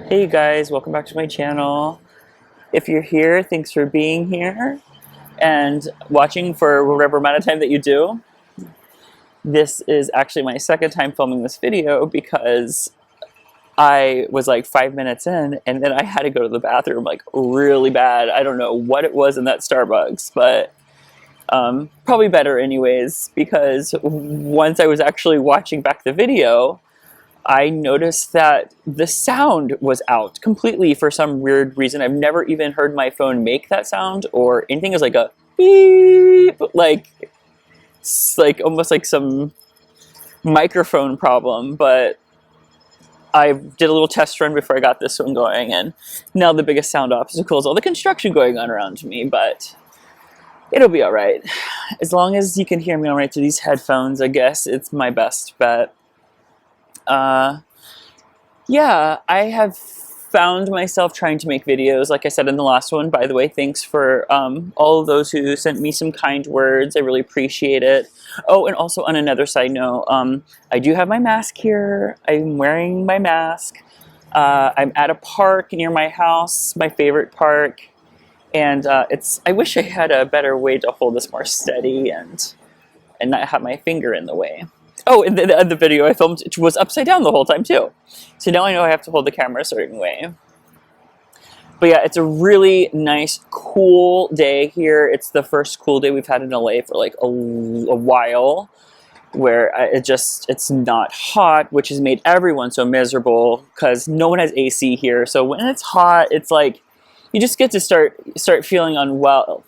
Hey you guys, welcome back to my channel. If you're here, thanks for being here and watching for whatever amount of time that you do. This is actually my second time filming this video because I was like 5 minutes in and then I had to go to the bathroom like really bad. I don't know what it was in that Starbucks, but probably better anyways, because once I was actually watching back the video, I noticed that the sound was out completely for some weird reason. I've never even heard my phone make that sound or anything. Is like a beep, like it's like almost like some microphone problem. But I did a little test run before I got this one going, and now the biggest sound obstacle is all the construction going on around me. But it'll be all right as long as you can hear me all right through these headphones. I guess it's my best bet. Yeah, I have found myself trying to make videos, like I said in the last one. By the way, thanks for all of those who sent me some kind words. I really appreciate it. Oh, and also on another side note, I do have my mask here. I'm wearing my mask. I'm at a park near my house, my favorite park, and I wish I had a better way to hold this more steady and not have my finger in the way. Oh, and the video I filmed was upside down the whole time too. So now I know I have to hold the camera a certain way. But yeah, it's a really nice, cool day here. It's the first cool day we've had in LA for like a while, where it's not hot, which has made everyone so miserable because no one has AC here. So when it's hot, it's like you just get to start feeling unwell,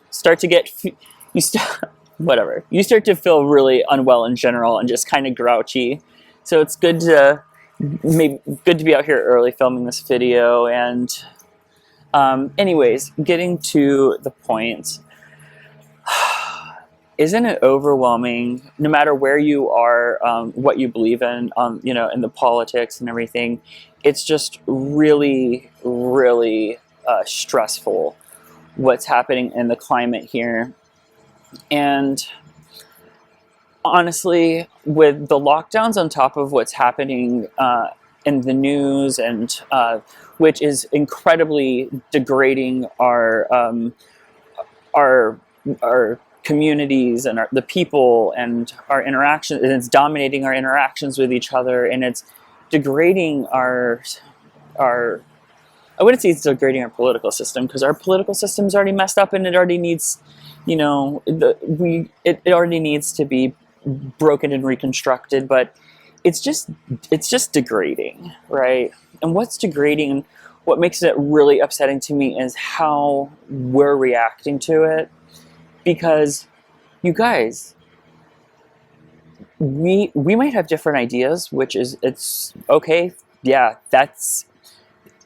whatever. You start to feel really unwell in general and just kind of grouchy. So it's good to be out here early filming this video. And anyways, getting to the point, isn't it overwhelming, no matter where you are, what you believe in, in the politics and everything? It's just really, really stressful what's happening in the climate here. And honestly, with the lockdowns on top of what's happening in the news, and which is incredibly degrading our communities and the people and our interactions, and it's dominating our interactions with each other, and it's degrading our I wouldn't say it's degrading our political system, because our political system's already messed up and it already needs, it already needs to be broken and reconstructed. But it's just degrading, right? And what's degrading, what makes it really upsetting to me is how we're reacting to it. Because you guys, we might have different ideas, which is, it's okay. Yeah,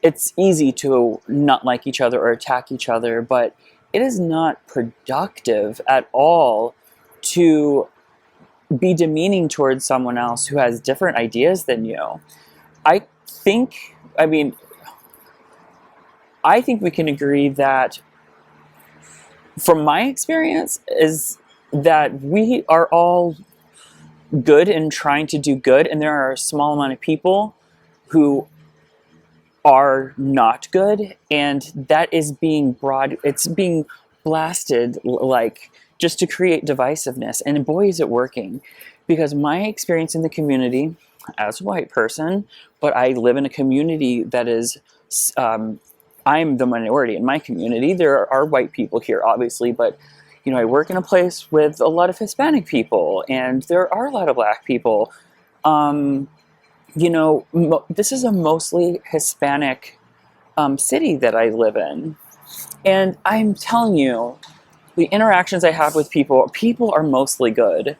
it's easy to not like each other or attack each other, but it is not productive at all to be demeaning towards someone else who has different ideas than you. I think we can agree that, from my experience, is that we are all good in trying to do good, and there are a small amount of people who are not good, and that is being it's being blasted, like, just to create divisiveness. And boy, is it working. Because my experience in the community, as a white person, but I live in a community that is, I'm the minority in my community. There are white people here, obviously, but I work in a place with a lot of Hispanic people, and there are a lot of Black people. This is a mostly Hispanic city that I live in. And I'm telling you, the interactions I have with people are mostly good.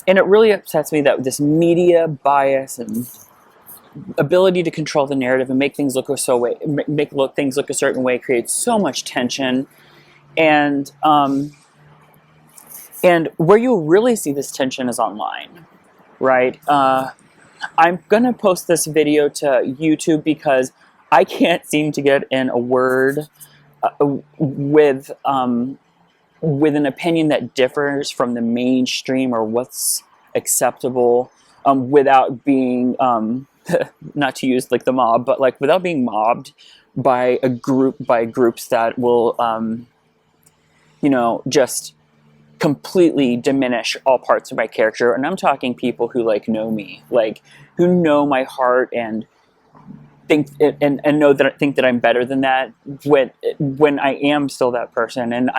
And it really upsets me that this media bias and ability to control the narrative and make things look a certain way creates so much tension. And where you really see this tension is online, right? I'm going to post this video to YouTube because I can't seem to get in a word with an opinion that differs from the mainstream or what's acceptable, without being not to use like the mob, but like without being mobbed by groups that will, you know, just completely diminish all parts of my character. And I'm talking people who like know me, like who know my heart and think and know that think that I'm better than that when I am still that person, and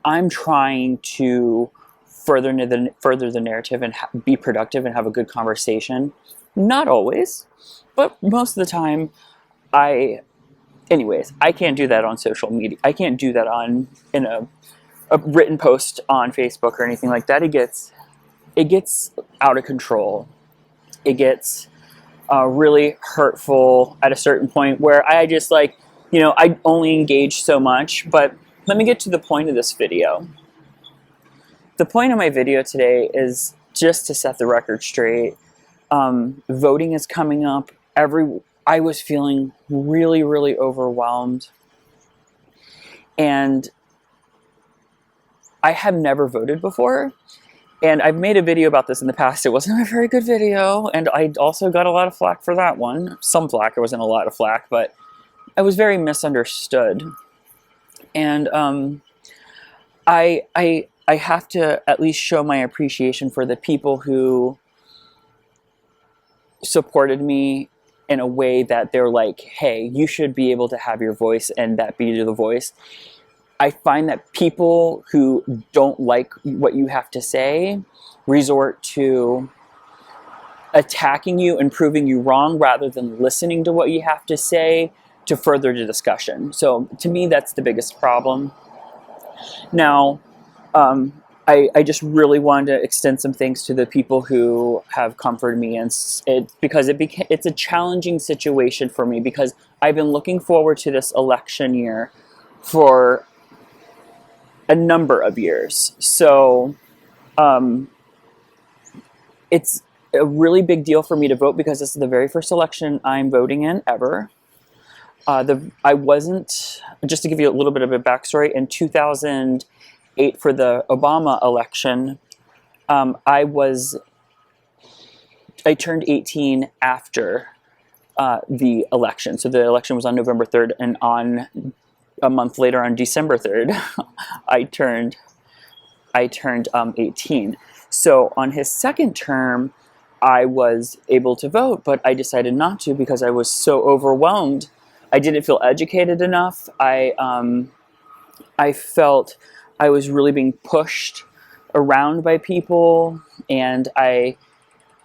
I'm trying to further the narrative and be productive and have a good conversation. Not always, but most of the time, anyways, I can't do that on social media. I can't do that in a written post on Facebook or anything like that. It gets out of control. It gets really hurtful at a certain point where I just like, you know, I only engage so much. But let me get to the point of this video. The point of my video today is just to set the record straight. Voting is coming up. I was feeling really, really overwhelmed. And I have never voted before. And I've made a video about this in the past. It wasn't a very good video. And I also got a lot of flack for that one. Some flack. It wasn't a lot of flack, but I was very misunderstood. And I have to at least show my appreciation for the people who supported me in a way that they're like, hey, you should be able to have your voice and that be the voice. I find that people who don't like what you have to say resort to attacking you and proving you wrong rather than listening to what you have to say to further the discussion. So to me, that's the biggest problem. Now, I just really wanted to extend some thanks to the people who have comforted me, and because it's a challenging situation for me, because I've been looking forward to this election year for a number of years. So it's a really big deal for me to vote because this is the very first election I'm voting in ever. I wasn't, just to give you a little bit of a backstory, in 2008 for the Obama election, I turned 18 after the election. So the election was on November 3rd, and on a month later, on December 3rd, I turned 18. So on his second term, I was able to vote, but I decided not to because I was so overwhelmed. I didn't feel educated enough. I felt I was really being pushed around by people, and I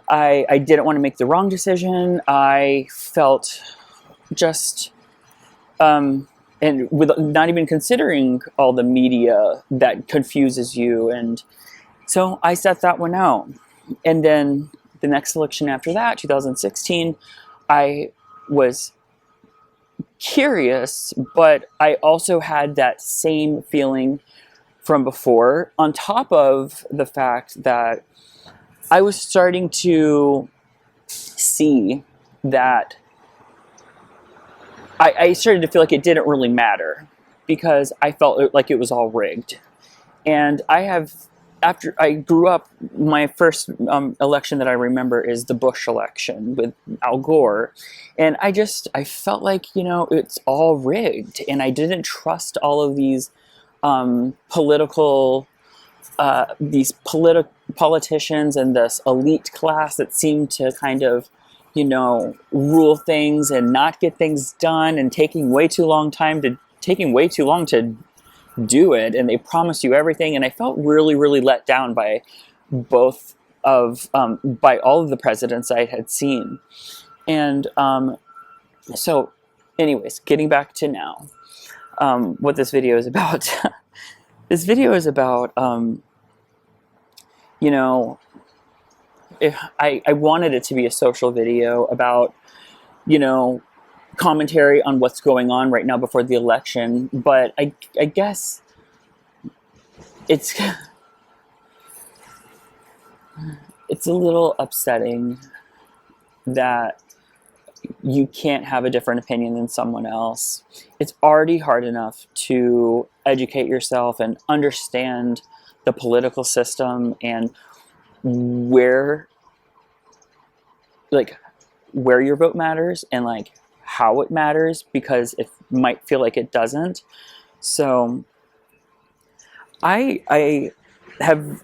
didn't want to make the wrong decision. I felt just, and with not even considering all the media that confuses you, and so I set that one out. And then the next election after that, 2016, I was curious, but I also had that same feeling from before, on top of the fact that I was starting to see that I started to feel like it didn't really matter because I felt like it was all rigged. And after I grew up, my first election that I remember is the Bush election with Al Gore. And I felt like, you know, it's all rigged. And I didn't trust all of these politicians and this elite class that seemed to kind of, you know, rule things and not get things done, and taking way too long to do it, and they promise you everything. And I felt really, really let down by by all of the presidents I had seen. And so anyways, getting back to now, what this video is about. This video is about, you know, if I wanted it to be a social video about, you know, commentary on what's going on right now before the election, but I guess it's a little upsetting that you can't have a different opinion than someone else. It's already hard enough to educate yourself and understand the political system and where like where your vote matters and like how it matters, because it might feel like it doesn't. So I have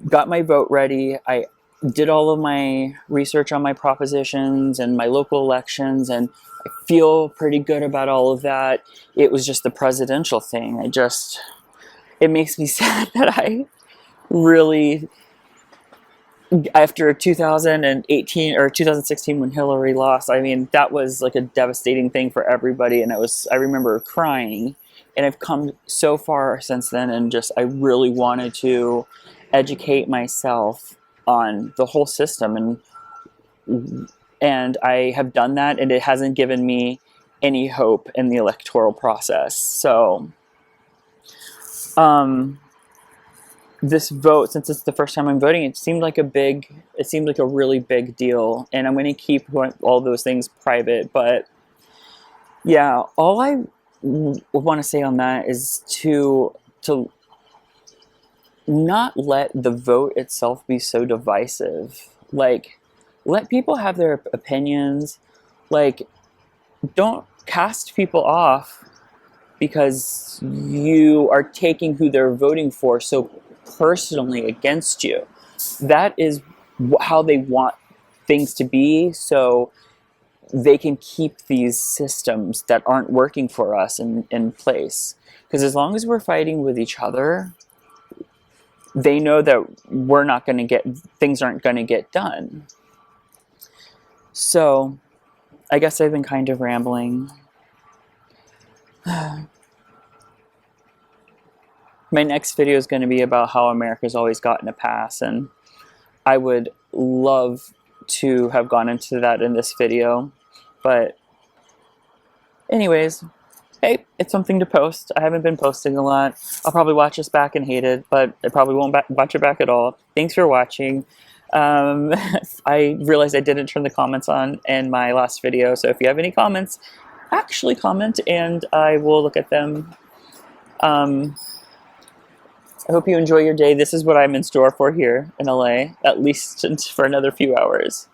got my vote ready. I did all of my research on my propositions and my local elections, and I feel pretty good about all of that. It was just the presidential thing. It makes me sad that I really, after 2018 or 2016 when Hillary lost, I mean, that was like a devastating thing for everybody. And I remember crying, and I've come so far since then. And just, I really wanted to educate myself on the whole system. And I have done that, and it hasn't given me any hope in the electoral process. So, this vote, since it's the first time I'm voting, it seemed like a really big deal, and I'm going to keep all those things private. But yeah, all I want to say on that is to not let the vote itself be so divisive. Like, let people have their opinions. Like, don't cast people off because you are taking who they're voting for so personally against you. That is how they want things to be, so they can keep these systems that aren't working for us in place. Because as long as we're fighting with each other, they know that things aren't going to get done. So I guess I've been kind of rambling. My next video is going to be about how America's always gotten a pass, and I would love to have gone into that in this video. But anyways, hey, it's something to post. I haven't been posting a lot. I'll probably watch this back and hate it, but I probably won't watch it back at all. Thanks for watching. I realized I didn't turn the comments on in my last video, so if you have any comments, actually comment and I will look at them. I hope you enjoy your day. This is what I'm in store for here in LA, at least for another few hours.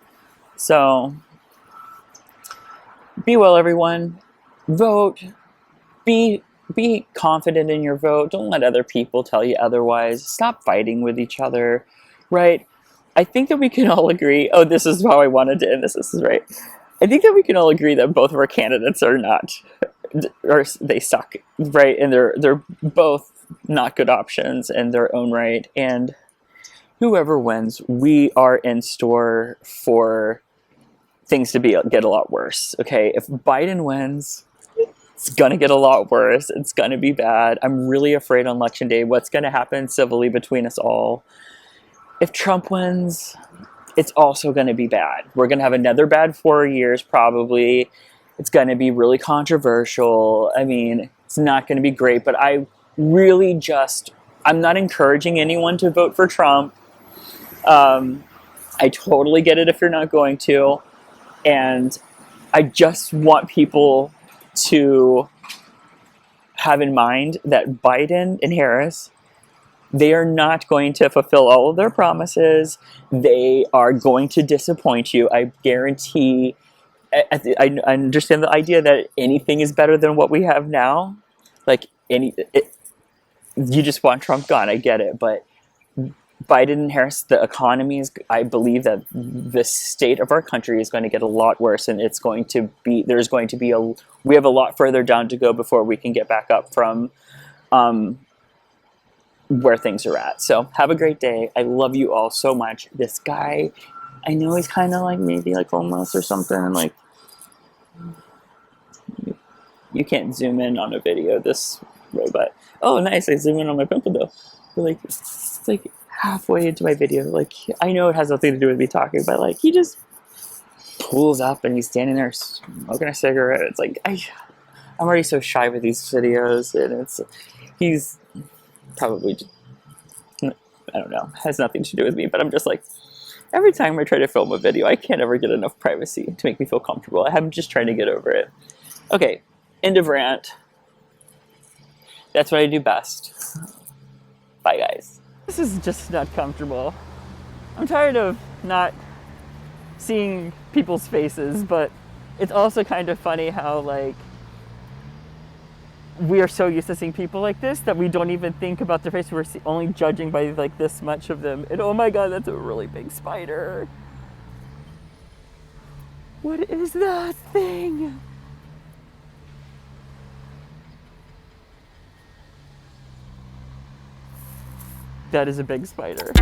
So, be well, everyone. Vote. Be confident in your vote. Don't let other people tell you otherwise. Stop fighting with each other, right? I think that we can all agree. Oh, this is how I wanted to end this. This is right. I think that we can all agree that both of our candidates are not, or they suck, right? And they're both not good options in their own right. And whoever wins, we are in store for things to get a lot worse. Okay, if Biden wins, it's gonna get a lot worse. It's gonna be bad. I'm really afraid on election day what's gonna happen civilly between us all. If Trump wins, it's also gonna be bad. We're gonna have another bad 4 years probably. It's gonna be really controversial. I mean, it's not gonna be great, but I'm not encouraging anyone to vote for Trump. I totally get it if you're not going to. And I just want people to have in mind that Biden and Harris, they are not going to fulfill all of their promises. They are going to disappoint you. I guarantee. I understand the idea that anything is better than what we have now. Like you just want Trump gone. I get it, but Biden and Harris, the economy is. I believe that the state of our country is going to get a lot worse, and it's going to be. There's going to be we have a lot further down to go before we can get back up from where things are at. So have a great day. I love you all so much. This guy, I know he's kind of like maybe like homeless or something. Like you can't zoom in on a video this way, but oh nice, I zoom in on my pimple though. But it's like halfway into my video. Like I know it has nothing to do with me talking, but like he just pulls up and he's standing there smoking a cigarette. It's like I'm already so shy with these videos, and he's probably just, I don't know, has nothing to do with me, but I'm just like, every time I try to film a video, I can't ever get enough privacy to make me feel comfortable. I'm just trying to get over it. Okay, end of rant. That's what I do best. Bye, guys. This is just not comfortable. I'm tired of not seeing people's faces, but it's also kind of funny how like we are so used to seeing people like this that we don't even think about their face. We're only judging by like this much of them. And oh my god, that's a really big spider. What is that thing? That is a big spider.